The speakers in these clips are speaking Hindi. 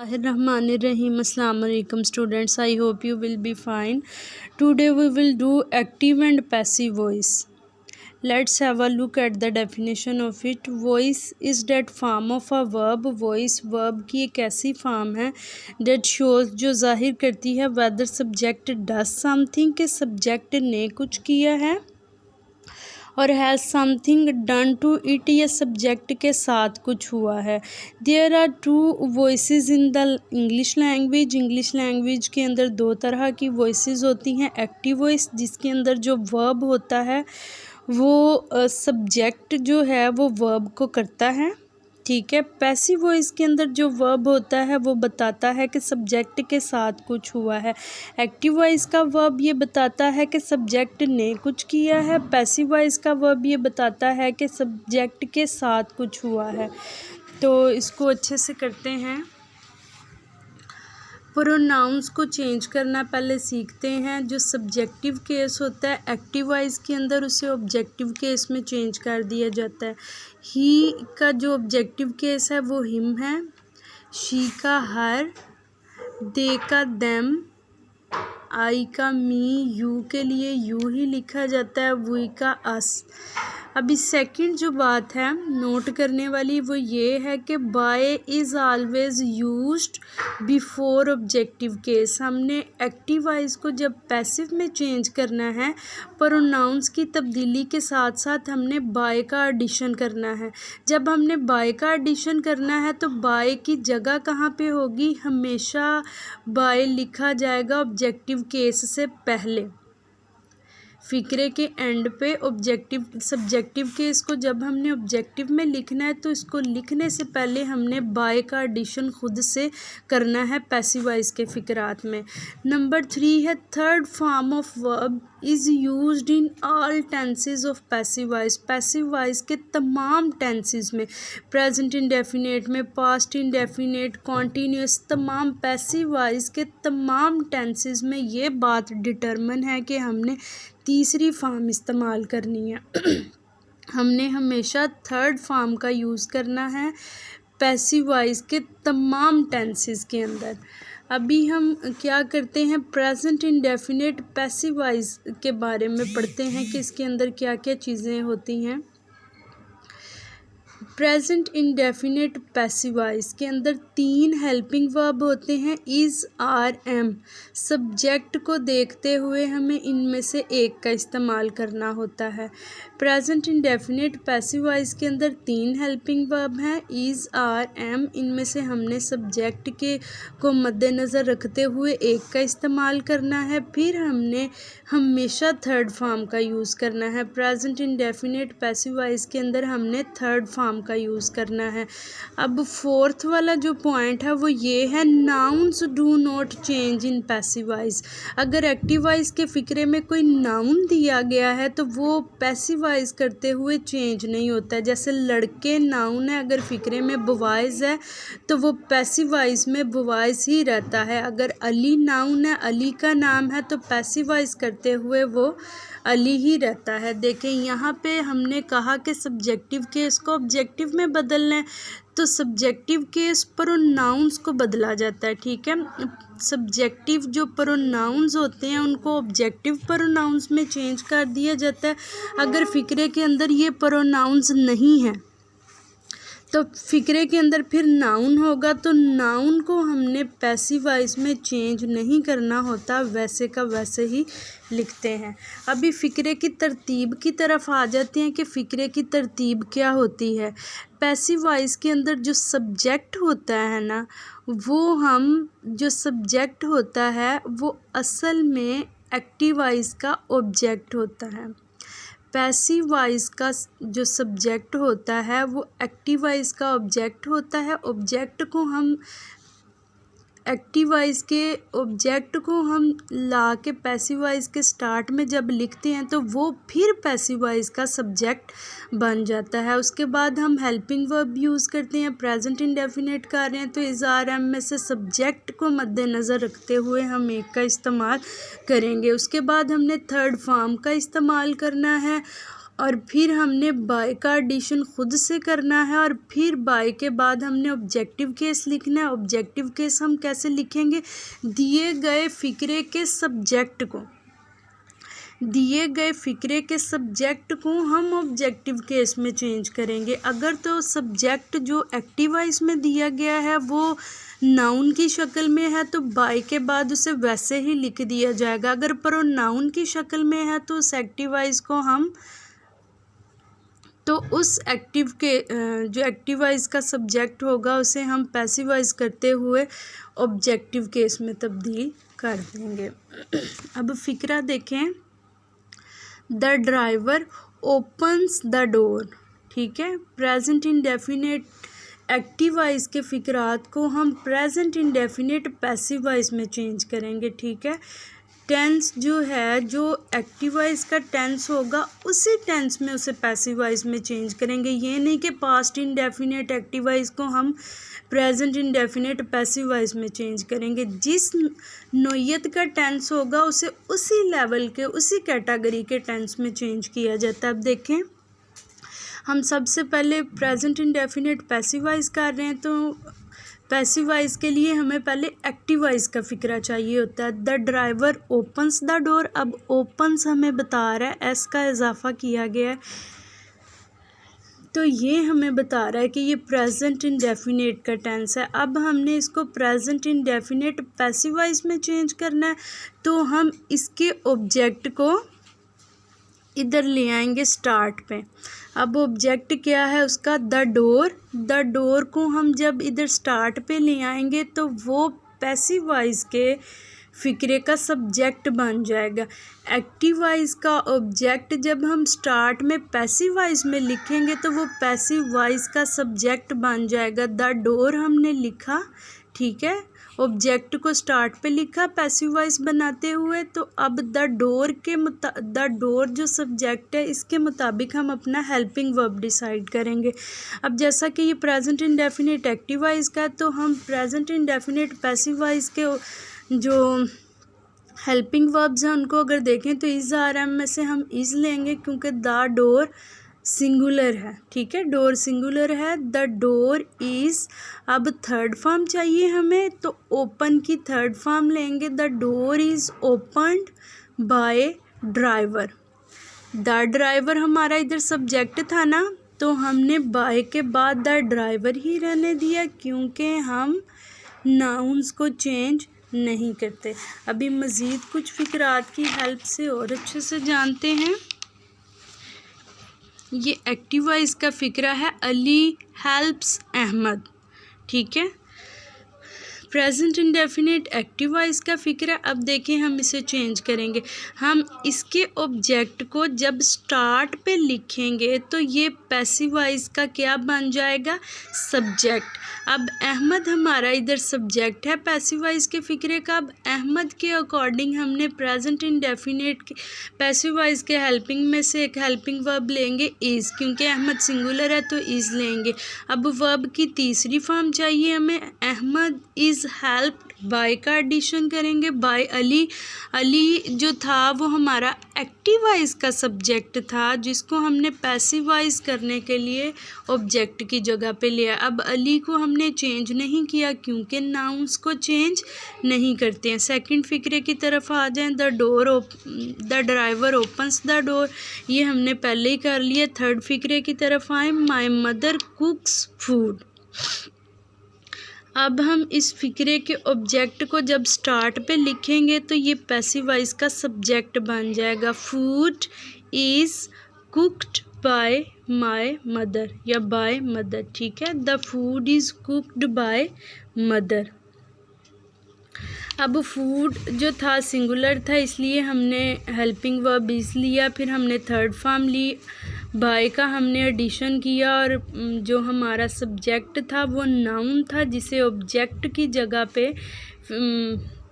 Bismillahirrahmanirrahim. Assalamu alaikum students. I hope you will be fine. Today we will do active and passive voice. Let's have a look at the definition of it. Voice is that form of a verb. Voice verb की एक ऐसी फॉर्म है that shows जो जाहिर करती है whether subject does something के subject ने कुछ किया है और has something done to it या सब्जेक्ट के साथ कुछ हुआ है। There are two voices in the English language. English language के अंदर दो तरह की वॉइसेस होती हैं। एक्टिव वॉइस जिसके अंदर जो वर्ब होता है वो सब्जेक्ट जो है वो वर्ब को करता है, ठीक है। पैसिव वॉइस के अंदर जो वर्ब होता है वो बताता है कि सब्जेक्ट के साथ कुछ हुआ है। एक्टिव वॉइस का वर्ब ये बताता है कि सब्जेक्ट ने कुछ किया है। पैसिव वॉइस का वर्ब ये बताता है कि सब्जेक्ट के साथ कुछ हुआ है। तो इसको अच्छे से करते हैं। प्रोनाउंस को चेंज करना पहले सीखते हैं। जो सब्जेक्टिव केस होता है एक्टिव वॉइस के अंदर उसे ऑब्जेक्टिव केस में चेंज कर दिया जाता है। ही का जो ऑब्जेक्टिव केस है वो हिम है, शी का हर, दे का देम, आई का मी, यू के लिए यू ही लिखा जाता है, वी का अस। अभी सेकंड जो बात है नोट करने वाली वो ये है कि by is always used before objective case. हमने एक्टिव वॉइस को जब पैसिव में चेंज करना है प्रोनाउंस की तब्दीली के साथ साथ हमने बाय का एडिशन करना है। जब हमने बाय का एडिशन करना है तो बाय की जगह कहाँ पे होगी, हमेशा बाय लिखा जाएगा ऑब्जेक्टिव केस से पहले। फ़िक्रे के एंड पे ऑब्जेक्टिव सब्जेक्टिव केस को जब हमने ऑब्जेक्टिव में लिखना है तो इसको लिखने से पहले हमने बाय का एडिशन खुद से करना है पैसिव वॉइस के फ़िक्रात में। नंबर 3 है third form of verb is used in all tenses of passive voice. Passive voice के तमाम टेंसेज में, प्रेजेंट इंडेफिनिट में, पास्ट इंडेफिनिट, कॉन्टीन्यूस, तमाम पैसिव वॉइस के तमाम टेंसेज में ये बात डिटरमिन है कि हमने तीसरी फॉर्म इस्तेमाल करनी है। हमने हमेशा थर्ड फॉर्म का यूज़ करना है पैसिव वॉइस के तमाम टेंसेस के अंदर। अभी हम क्या करते हैं प्रेजेंट इंडेफिनिट पैसिव वॉइस के बारे में पढ़ते हैं कि इसके अंदर क्या क्या चीज़ें होती हैं। प्रेजेंट इंडेफिनिट पैसिव वॉइस के अंदर 3 हेल्पिंग वर्ब होते हैं, इज़, आर, एम। सब्जेक्ट को देखते हुए हमें इनमें से एक का इस्तेमाल करना होता है। प्रेजेंट इंडेफिनिट पैसिव वॉइस के अंदर 3 हेल्पिंग वर्ब हैं, इज़, आर, एम। इनमें से हमने सब्जेक्ट के को मद्देनज़र रखते हुए एक का इस्तेमाल करना है। फिर हमने हमेशा थर्ड फॉर्म का यूज़ करना है। प्रेजेंट इंडेफिनिट पैसिव वॉइस के अंदर हमने थर्ड फॉर्म का यूज़ करना है। अब फोर्थ वाला जो पॉइंट है वो ये है nouns do not change in passive voice. अगर एक्टिव वॉइस के फ़िक्रे में कोई नाउन दिया गया है तो वो पैसिव वॉइस करते हुए चेंज नहीं होता है। जैसे लड़के नाउन है, अगर फ़िक्रे में बॉयज़ है तो वो पैसिव वॉइस में बॉयज़ ही रहता है। अगर अली नाउन है, अली का नाम है, तो पैसिव वॉइस करते हुए वो अली ही रहता है। देखें यहाँ पे हमने कहा कि सब्जेक्टिव केस को ऑब्जेक्टिव में बदलना है तो सब्जेक्टिव केस प्रोनाउंस को बदला जाता है, ठीक है। सब्जेक्टिव जो प्रोनाउंस होते हैं उनको ऑब्जेक्टिव प्रोनाउंस में चेंज कर दिया जाता है। अगर फ़िक्रे के अंदर ये प्रोनाउंस नहीं है तो फ़िक्रे के अंदर फिर नाउन होगा, तो नाउन को हमने पैसिव वॉइस में चेंज नहीं करना होता, वैसे का वैसे ही लिखते हैं। अभी फ़िक्रे की तरतीब की तरफ आ जाते हैं कि फ़िक्रे की तरतीब क्या होती है। पैसिव वॉइस के अंदर जो सब्जेक्ट होता है ना, वो हम जो सब्जेक्ट होता है वो असल में एक्टिव वॉइस का ऑब्जेक्ट होता है। पैसिव वॉइस का जो सब्जेक्ट होता है वो एक्टिव वॉइस का ऑब्जेक्ट होता है। ऑब्जेक्ट को हम एक्टिव वॉइस के ऑब्जेक्ट को हम ला के पैसिव वॉइस के स्टार्ट में जब लिखते हैं तो वो फिर पैसिव वॉइस का सब्जेक्ट बन जाता है। उसके बाद हम हेल्पिंग वर्ब यूज़ करते हैं। प्रेजेंट इंडेफिनिट कर रहे हैं तो इज़, आर, एम में से सब्जेक्ट को मद्देनज़र रखते हुए हम एक का इस्तेमाल करेंगे। उसके बाद हमने थर्ड फॉर्म का इस्तेमाल करना है और फिर हमने बाय का एडिशन खुद से करना है और फिर बाय के बाद हमने ऑब्जेक्टिव केस लिखना है। ऑब्जेक्टिव केस हम कैसे लिखेंगे, दिए गए फ़िक्रे के सब्जेक्ट को हम ऑब्जेक्टिव केस में चेंज करेंगे। अगर तो सब्जेक्ट जो एक्टिव वॉइस में दिया गया है वो नाउन की शक्ल में है तो बाय के बाद उसे वैसे ही लिख दिया जाएगा। अगर प्रोनाउन की शक्ल में है तो उस एक्टिव वॉइस को हम तो उस एक्टिव के जो एक्टिव वॉइस का सब्जेक्ट होगा उसे हम पैसिव वॉइस करते हुए ऑब्जेक्टिव केस में तब्दील कर देंगे। अब फ़िक्रा देखें, the driver opens the door. ठीक है, प्रेजेंट इंडेफिनिट एक्टिव वॉइस के फ़िक्रात को हम प्रेजेंट इंडेफिनिट पैसिव वॉइस में चेंज करेंगे। ठीक है, टेंस जो है, जो एक्टिव वॉइस का टेंस होगा उसी टेंस में उसे पैसिव वॉइस में चेंज करेंगे। ये नहीं कि पास्ट इंडेफिनिट एक्टिव वॉइस को हम प्रेजेंट इंडेफिनिट पैसिव वॉइस में चेंज करेंगे। जिस नोयत का टेंस होगा उसे उसी लेवल के, उसी कैटेगरी के टेंस में चेंज किया जाता है। अब देखें, हम सबसे पहले प्रेजेंट इंडेफिनिट पैसिव वॉइस कर रहे हैं तो पैसिव वॉइस के लिए हमें पहले एक्टिव वॉइस का फ़िक्रा चाहिए होता है। The driver opens the door. अब ओपन्स हमें बता रहा है, एस का इजाफा किया गया है तो ये हमें बता रहा है कि ये प्रेजेंट इंडेफिनिट का टेंस है। अब हमने इसको प्रेजेंट इंडेफिनिट पैसिव वॉइस में चेंज करना है तो हम इसके ऑब्जेक्ट को इधर ले आएंगे स्टार्ट पे। अब ऑब्जेक्ट क्या है उसका, द डोर। द डोर को हम जब इधर स्टार्ट पे ले आएंगे तो वो पैसिव वॉइस के फ़िक्रे का सब्जेक्ट बन जाएगा। एक्टिव वॉइस का ऑब्जेक्ट जब हम स्टार्ट में पैसिव वॉइस में लिखेंगे तो वो पैसिव वॉइस का सब्जेक्ट बन जाएगा। द डोर हमने लिखा, ठीक है, ऑब्जेक्ट को स्टार्ट पे लिखा पैसिव वॉइस बनाते हुए। तो अब द डोर जो सब्जेक्ट है इसके मुताबिक हम अपना हेल्पिंग वर्ब डिसाइड करेंगे। अब जैसा कि ये प्रेजेंट इंडेफिनिट एक्टिव वॉइस का है तो हम प्रेजेंट इंडेफिनिट पैसिव वॉइस के जो हेल्पिंग वर्ब्स हैं उनको अगर देखें तो इज़ आर एम में से हम इज़ लेंगे क्योंकि द डोर सिंगुलर है। ठीक है, डोर सिंगुलर है। द डोर इज़, अब थर्ड फॉर्म चाहिए हमें तो ओपन की थर्ड फॉर्म लेंगे। The door is opened by driver. The driver हमारा इधर सब्जेक्ट था ना तो हमने बाय के बाद द ड्राइवर ही रहने दिया क्योंकि हम नाउन्स को चेंज नहीं करते। अभी मज़ीद कुछ फ़िक्रात की हेल्प से और अच्छे से जानते हैं। ये एक्टिव वॉइस का फ़िक्रा है, अली हेल्प्स अहमद। ठीक है, प्रेजेंट इंडेफिनिट एक्टिव वॉइस का फ़िक्रा। अब देखें हम इसे चेंज करेंगे। हम इसके ऑब्जेक्ट को जब स्टार्ट पे लिखेंगे तो ये पैसिव वॉइस का क्या बन जाएगा, सब्जेक्ट। अब अहमद हमारा इधर सब्जेक्ट है पैसिव वॉइस के फ़िक्रे का। अब अहमद के अकॉर्डिंग हमने प्रेजेंट इंडेफिनिट के पैसिव वॉइस के हेल्पिंग में से एक हेल्पिंग वर्ब लेंगे इज़, क्योंकि अहमद सिंगुलर है तो इज़ लेंगे। अब वर्ब की तीसरी फॉर्म चाहिए हमें, अहमद इज़ हेल्प्ड बाय का एडिशन करेंगे बाय अली। अली जो था वो हमारा एक्टिव वॉइस का सब्जेक्ट था जिसको हमने पैसिव वॉइस करने के लिए ऑब्जेक्ट की जगह पे लिया। अब अली को हमने चेंज नहीं किया क्योंकि नाउन्स को चेंज नहीं करते हैं। सेकंड फ़िक्रे की तरफ आ जाएं, the driver opens the door, ये हमने पहले ही कर लिया। थर्ड फ़िक्रे की तरफ आए, माय मदर कुक्स फूड। अब हम इस फ़िक्रे के ऑब्जेक्ट को जब स्टार्ट पे लिखेंगे तो ये पैसिव वॉइस का सब्जेक्ट बन जाएगा। Food is cooked bye my mother या बाय मदर। ठीक है, the food is cooked by mother. अब फूड जो था सिंगुलर था इसलिए हमने हेल्पिंग वर्ब इज़ लिया, फिर हमने थर्ड फॉर्म ली, बाय का हमने एडिशन किया और जो हमारा सब्जेक्ट था वो नाउन था जिसे ऑब्जेक्ट की जगह पे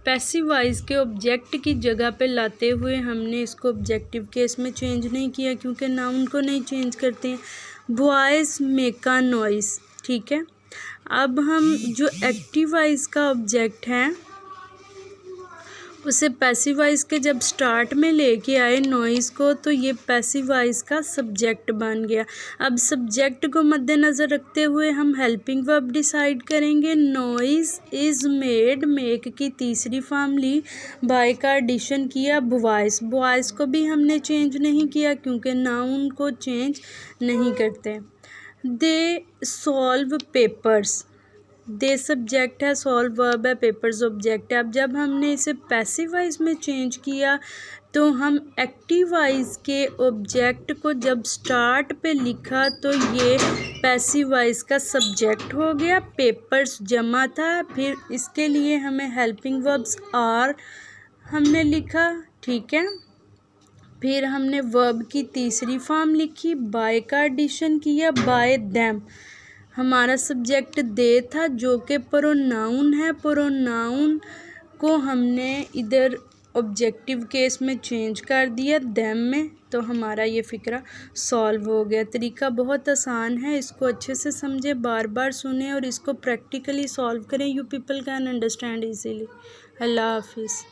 पैसिव वॉइस के ऑब्जेक्ट की जगह पे लाते हुए हमने इसको ऑब्जेक्टिव केस में चेंज नहीं किया क्योंकि नाउन को नहीं चेंज करते हैं। Boys make a noise. ठीक है, अब हम जो एक्टिव वॉइस का ऑब्जेक्ट है उसे पैसिव वॉइस के जब स्टार्ट में लेके आए नॉइज़ को, तो ये पैसिव वॉइस का सब्जेक्ट बन गया। अब सब्जेक्ट को मद्देनज़र रखते हुए हम हेल्पिंग वर्ब डिसाइड करेंगे। नॉइज़ इज़ मेड, मेक की तीसरी फॉर्म ली, बाय का एडिशन किया वॉइस। वॉइस को भी हमने चेंज नहीं किया क्योंकि नाउन को चेंज नहीं करते। They solve papers, they subject है, सॉल्व वर्ब है, पेपर्स ऑब्जेक्ट है। अब जब हमने इसे पैसिव वॉइस में चेंज किया तो हम एक्टिव वॉइस के ऑब्जेक्ट को जब स्टार्ट पे लिखा तो ये पैसिव वॉइस का सब्जेक्ट हो गया। पेपर्स जमा था, फिर इसके लिए हमें हेल्पिंग वर्ब्स आर हमने लिखा, ठीक है। फिर हमने वर्ब की तीसरी फॉर्म लिखी, बाय का एडिशन किया, बाय देम। हमारा सब्जेक्ट दे था जो कि प्रोनाउन है, प्रोनाउन को हमने इधर ऑब्जेक्टिव केस में चेंज कर दिया देम में, तो हमारा ये फ़िक्रा सॉल्व हो गया। तरीका बहुत आसान है, इसको अच्छे से समझे, बार बार सुने और इसको प्रैक्टिकली सॉल्व करें। You people can understand easily. अल्लाह हाफिज़।